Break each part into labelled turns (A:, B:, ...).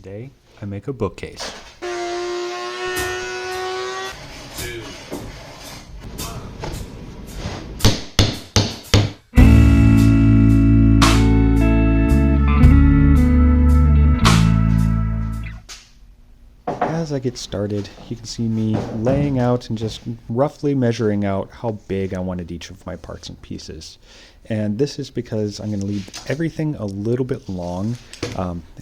A: Today, I make a bookcase. As I get started, you can see me laying out and just roughly measuring out how big I wanted each of my parts and pieces. And this is because I'm going to leave everything a little bit long.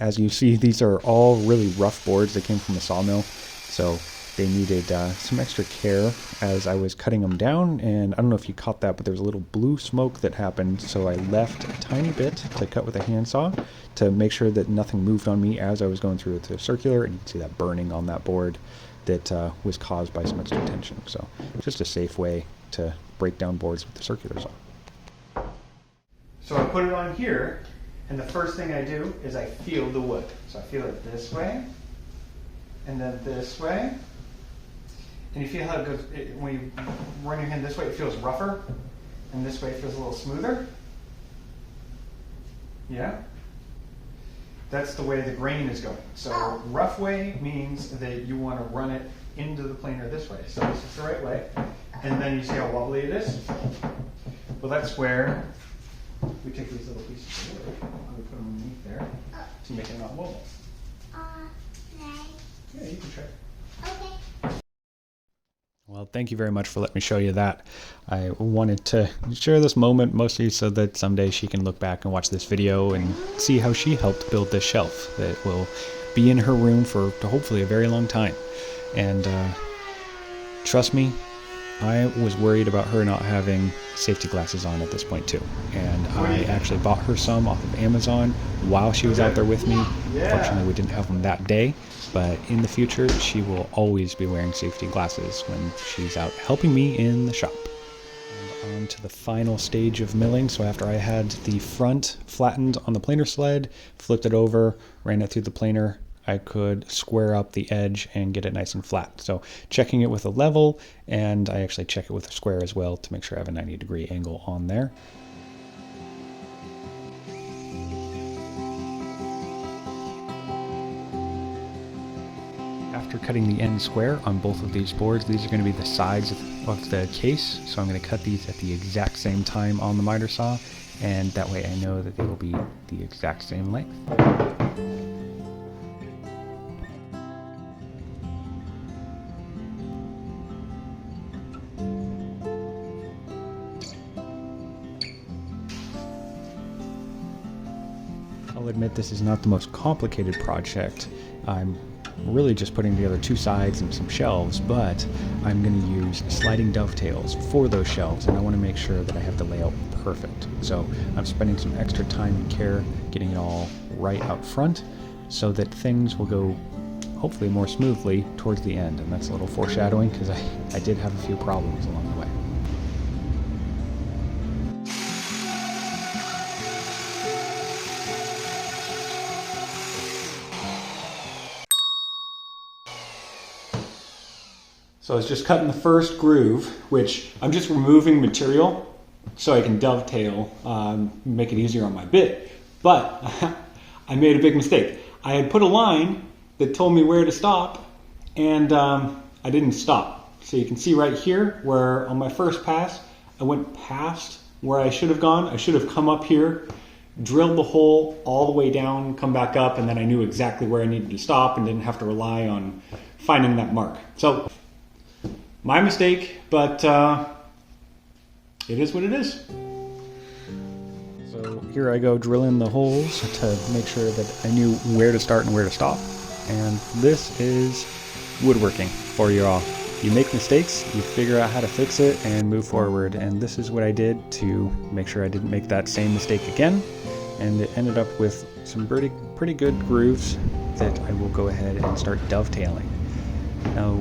A: As you see, these are all really rough boards. They came from a sawmill, so they needed some extra care as I was cutting them down. And I don't know if you caught that, but there was a little blue smoke that happened, so I left a tiny bit to cut with a handsaw to make sure that nothing moved on me as I was going through the circular. And you can see that burning on that board that was caused by some extra tension. So just a safe way to break down boards with the circular saw. So I put it on here, and the first thing I do is I feel the wood. So I feel it this way, and then this way. And you feel how it goes, when you run your hand this way, it feels rougher, and this way it feels a little smoother. Yeah? That's the way the grain is going. So rough way means that you want to run it into the planer this way. So this is the right way. And then you see how wobbly it is? Well, that's where we take these little pieces of wood and we put them underneath there to make it not wobble. Yeah, you can try. Okay. Well, thank you very much for letting me show you that. I wanted to share this moment mostly so that someday she can look back and watch this video and see how she helped build this shelf that will be in her room for hopefully a very long time. And trust me, I was worried about her not having safety glasses on at this point too. And I actually bought her some off of Amazon while she was out there with me. Fortunately, we didn't have them that day, but in the future, she will always be wearing safety glasses when she's out helping me in the shop. And on to the final stage of milling. So after I had the front flattened on the planer sled, flipped it over, ran it through the planer, I could square up the edge and get it nice and flat. So checking it with a level, and I actually check it with a square as well to make sure I have a 90-degree angle on there. After cutting the end square on both of these boards, these are going to be the sides of the case. So I'm going to cut these at the exact same time on the miter saw, and that way I know that they will be the exact same length. I'll admit this is not the most complicated project. I'm really just putting together two sides and some shelves, but I'm going to use sliding dovetails for those shelves, and I want to make sure that I have the layout perfect. So I'm spending some extra time and care getting it all right out front so that things will go hopefully more smoothly towards the end. And that's a little foreshadowing because I did have a few problems along the way. So I was just cutting the first groove, which I'm just removing material so I can dovetail, make it easier on my bit. But I made a big mistake. I had put a line that told me where to stop, and I didn't stop. So you can see right here where on my first pass, I went past where I should have gone. I should have come up here, drilled the hole all the way down, come back up, and then I knew exactly where I needed to stop and didn't have to rely on finding that mark. So my mistake, but it is what it is. So here I go drilling the holes to make sure that I knew where to start and where to stop. And this is woodworking for you all. You make mistakes, you figure out how to fix it and move forward. And this is what I did to make sure I didn't make that same mistake again. And it ended up with some pretty good grooves that I will go ahead and start dovetailing. Now,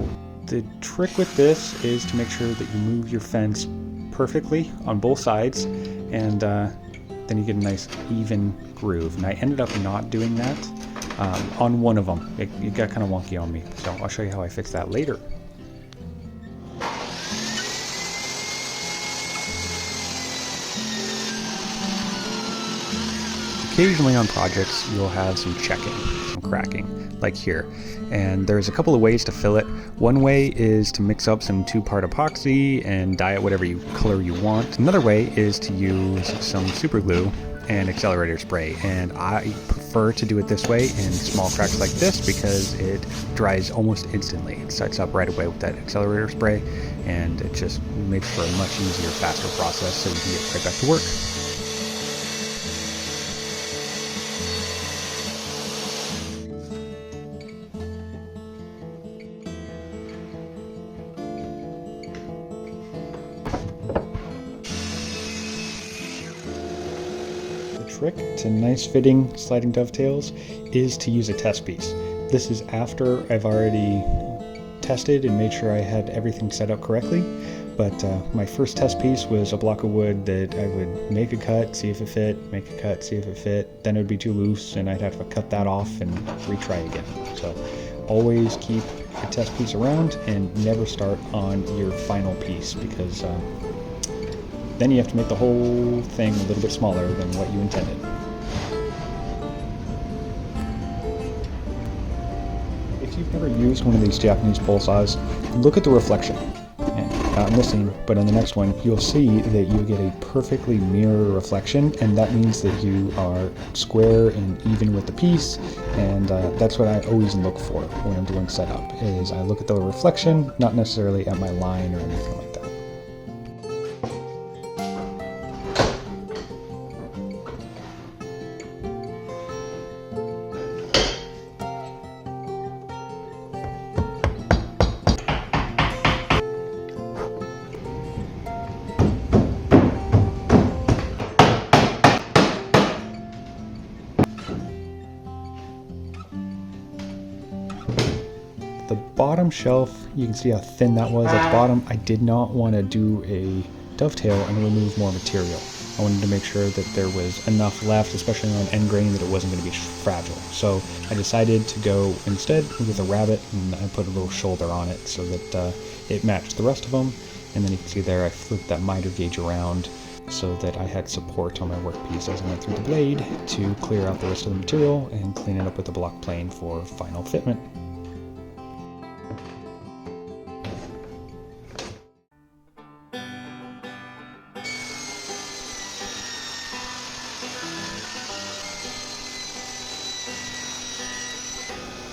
A: the trick with this is to make sure that you move your fence perfectly on both sides, and then you get a nice even groove. And I ended up not doing that on one of them. It got kind of wonky on me, so I'll show you how I fix that later. Occasionally on projects, you'll have some checking, some cracking. like here. And there's a couple of ways to fill it. One way is to mix up some 2-part epoxy and dye it whatever color you want. Another way is to use some super glue and accelerator spray, and I prefer to do it this way in small cracks like this because it dries almost instantly. It starts up right away with that accelerator spray, and it just makes for a much easier, faster process so you can get right back to work. Trick to nice fitting sliding dovetails is to use a test piece. This is after I've already tested and made sure I had everything set up correctly, but my first test piece was a block of wood that I would make a cut, see if it fit, make a cut, see if it fit, then it would be too loose and I'd have to cut that off and retry again. So always keep your test piece around and never start on your final piece, because then you have to make the whole thing a little bit smaller than what you intended. If you've never used one of these Japanese pole saws, look at the reflection. And not in this scene, but in the next one, you'll see that you get a perfectly mirror reflection, and that means that you are square and even with the piece, and that's what I always look for when I'm doing setup, is I look at the reflection, not necessarily at my line or anything like that. The bottom shelf, you can see how thin that was at the bottom. I did not want to do a dovetail and remove more material. I wanted to make sure that there was enough left, especially on end grain, that it wasn't going to be fragile. So I decided to go instead with a rabbit, and I put a little shoulder on it so that it matched the rest of them. And then you can see there I flipped that miter gauge around so that I had support on my workpiece as I went through the blade to clear out the rest of the material and clean it up with the block plane for final fitment.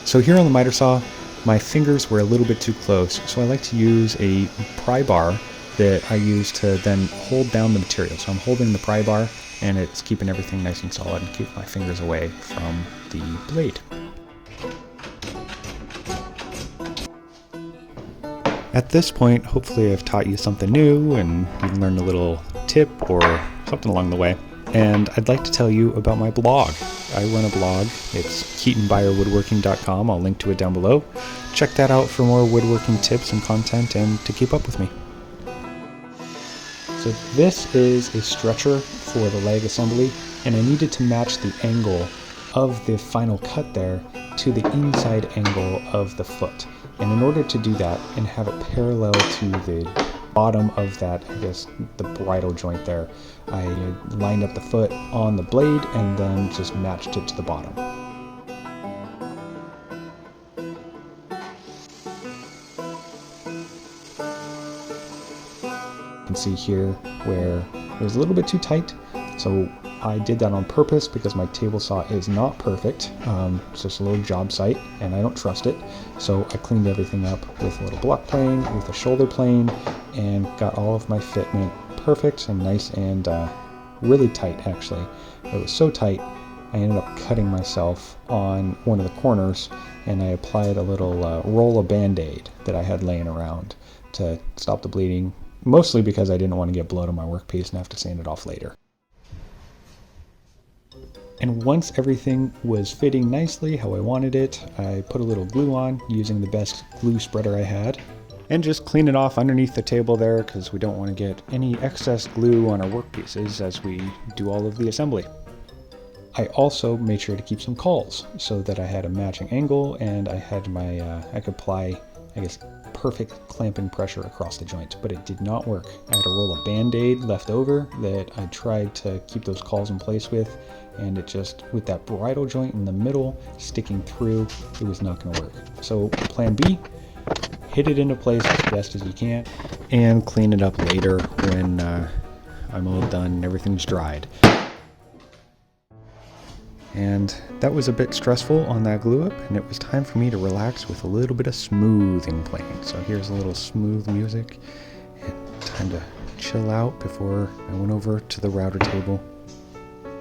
A: So here on the miter saw, my fingers were a little bit too close, so I like to use a pry bar that I use to then hold down the material. So I'm holding the pry bar, and it's keeping everything nice and solid and keep my fingers away from the blade. At this point, hopefully I've taught you something new and you can learn a little tip or something along the way. And I'd like to tell you about my blog. I run a blog. It's KeatonBuyerWoodworking.com. I'll link to it down below. Check that out for more woodworking tips and content and to keep up with me. So this is a stretcher for the leg assembly, and I needed to match the angle of the final cut there to the inside angle of the foot. And in order to do that and have it parallel to the bottom of that, I guess the bridle joint there, I lined up the foot on the blade and then just matched it to the bottom. You can see here where it was a little bit too tight, so I did that on purpose because my table saw is not perfect. It's just a little job site and I don't trust it. So I cleaned everything up with a little block plane, with a shoulder plane, and got all of my fitment perfect and nice and really tight actually. It was so tight I ended up cutting myself on one of the corners, and I applied a little roll of Band-Aid that I had laying around to stop the bleeding, mostly because I didn't want to get blood on my workpiece and have to sand it off later. And once everything was fitting nicely how I wanted it, I put a little glue on using the best glue spreader I had, and just clean it off underneath the table there because we don't want to get any excess glue on our workpieces as we do all of the assembly. I also made sure to keep some cauls so that I had a matching angle and I had my, I could apply, I guess, perfect clamping pressure across the joint, but it did not work. I had a roll of Band-Aid left over that I tried to keep those cauls in place with, and it just, with that bridle joint in the middle sticking through, it was not going to work. So plan B, hit it into place as best as you can, and clean it up later when I'm all done and everything's dried. And that was a bit stressful on that glue up, and it was time for me to relax with a little bit of smoothing playing. So here's a little smooth music, and time to chill out before I went over to the router table.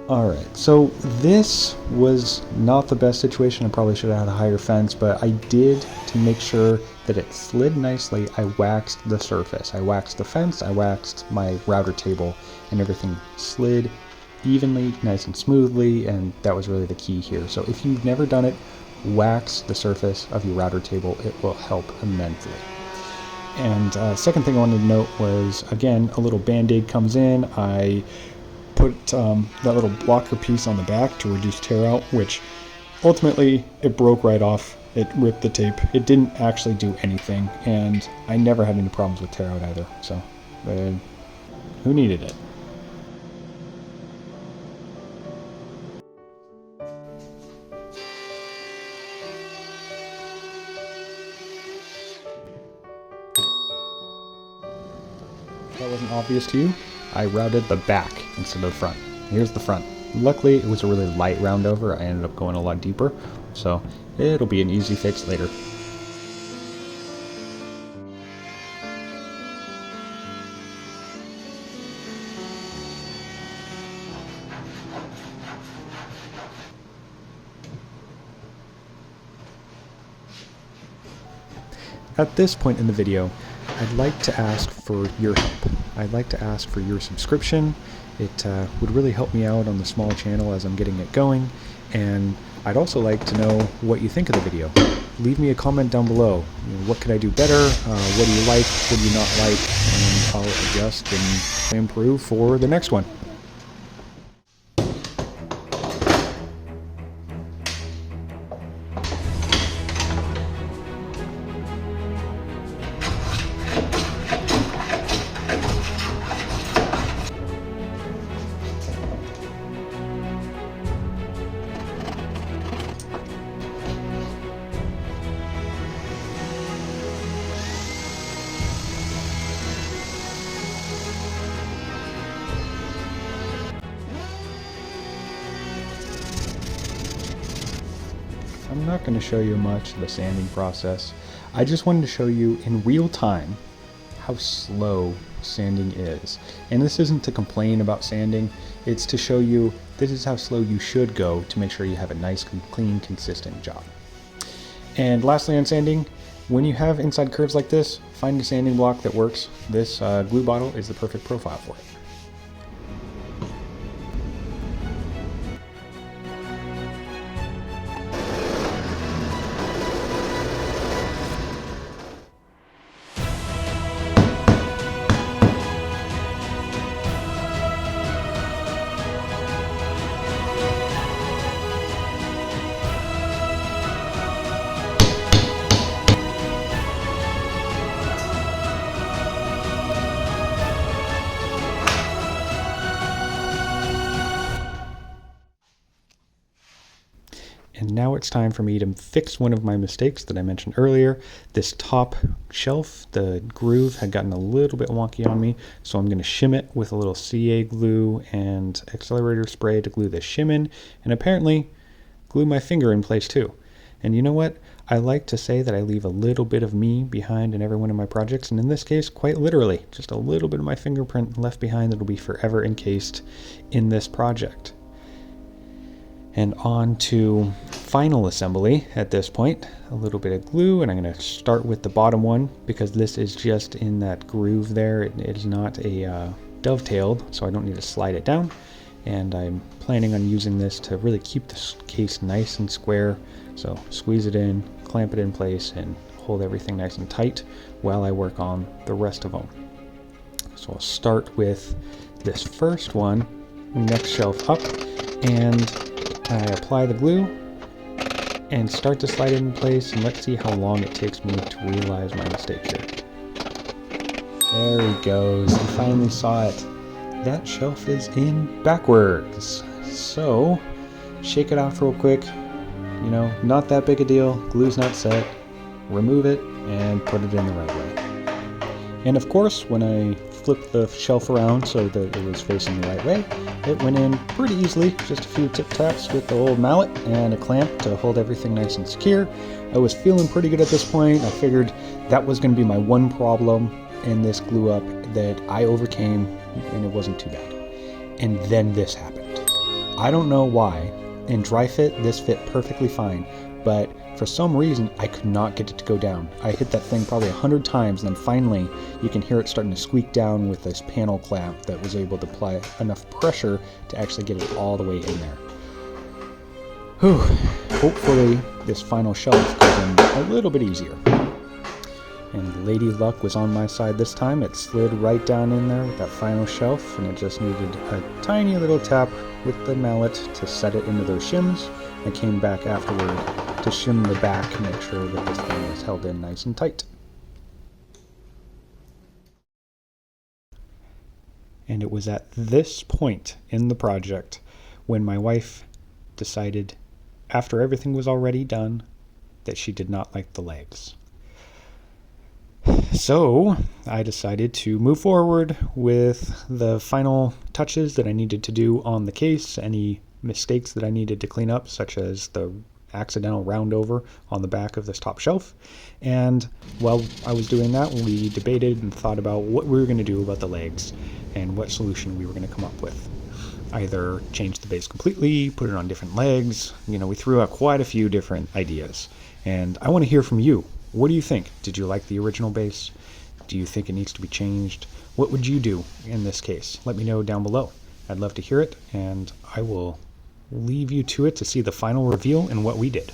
A: Alright, so this was not the best situation. I probably should have had a higher fence, but I did, to make sure that it slid nicely, I waxed the surface. I waxed the fence, I waxed my router table, and everything slid evenly, nice and smoothly, and that was really the key here. So if you've never done it, wax the surface of your router table. It will help immensely. And second thing I wanted to note was, again, a little Band-Aid comes in. I put that little blocker piece on the back to reduce tear out, which ultimately it broke right off. It ripped the tape. It didn't actually do anything, and I never had any problems with tear out either. So who needed it? That wasn't obvious to you, I routed the back instead of the front. Here's the front. Luckily, it was a really light round over. I ended up going a lot deeper, so it'll be an easy fix later. At this point in the video, I'd like to ask for your help. I'd like to ask for your subscription. It would really help me out on the small channel as I'm getting it going, and I'd also like to know what you think of the video. Leave me a comment down below. You know, what could I do better? What do you like? What do you not like? And I'll adjust and improve for the next one. I'm not going to show you much of the sanding process. I just wanted to show you in real time how slow sanding is. And this isn't to complain about sanding, it's to show you this is how slow you should go to make sure you have a nice, clean, consistent job. And lastly on sanding, when you have inside curves like this, find a sanding block that works. This glue bottle is the perfect profile for it. And now it's time for me to fix one of my mistakes that I mentioned earlier. This top shelf, the groove had gotten a little bit wonky on me, so I'm going to shim it with a little CA glue and accelerator spray to glue the shim in, and apparently glue my finger in place too. And you know what? I like to say that I leave a little bit of me behind in every one of my projects, and in this case, quite literally, just a little bit of my fingerprint left behind that will be forever encased in this project. And on to final assembly at this point. A little bit of glue, and I'm going to start with the bottom one because this is just in that groove there. It is not a dovetailed, so I don't need to slide it down. And I'm planning on using this to really keep this case nice and square. So squeeze it in, clamp it in place, and hold everything nice and tight while I work on the rest of them. So I'll start with this first one, next shelf up, and I apply the glue, and start to slide it in place, and let's see how long it takes me to realize my mistake here. There he goes. I finally saw it. That shelf is in backwards. So, shake it off real quick. You know, not that big a deal. Glue's not set. Remove it and put it in the right way. And of course, when I flipped the shelf around so that it was facing the right way, it went in pretty easily. Just a few tip taps with the old mallet and a clamp to hold everything nice and secure. I was feeling pretty good at this point. I figured that was going to be my one problem in this glue up that I overcame, and it wasn't too bad. And then this happened. I don't know why. In dry fit, this fit perfectly fine, but for some reason, I could not get it to go down. I hit that thing probably 100 times, and then finally, you can hear it starting to squeak down with this panel clamp that was able to apply enough pressure to actually get it all the way in there. Whew. Hopefully, this final shelf goes in a little bit easier. And Lady Luck was on my side this time. It slid right down in there with that final shelf, and it just needed a tiny little tap with the mallet to set it into those shims. I came back afterward to shim the back to make sure that this thing was held in nice and tight. And it was at this point in the project when my wife decided, after everything was already done, that she did not like the legs. So I decided to move forward with the final touches that I needed to do on the case, any mistakes that I needed to clean up, such as the accidental round over on the back of this top shelf. And while I was doing that, we debated and thought about what we were going to do about the legs and what solution we were going to come up with. Either change the base completely, put it on different legs. You know, we threw out quite a few different ideas. And I want to hear from you. What do you think? Did you like the original base? Do you think it needs to be changed? What would you do in this case? Let me know down below. I'd love to hear it, and I will leave you to it to see the final reveal and what we did.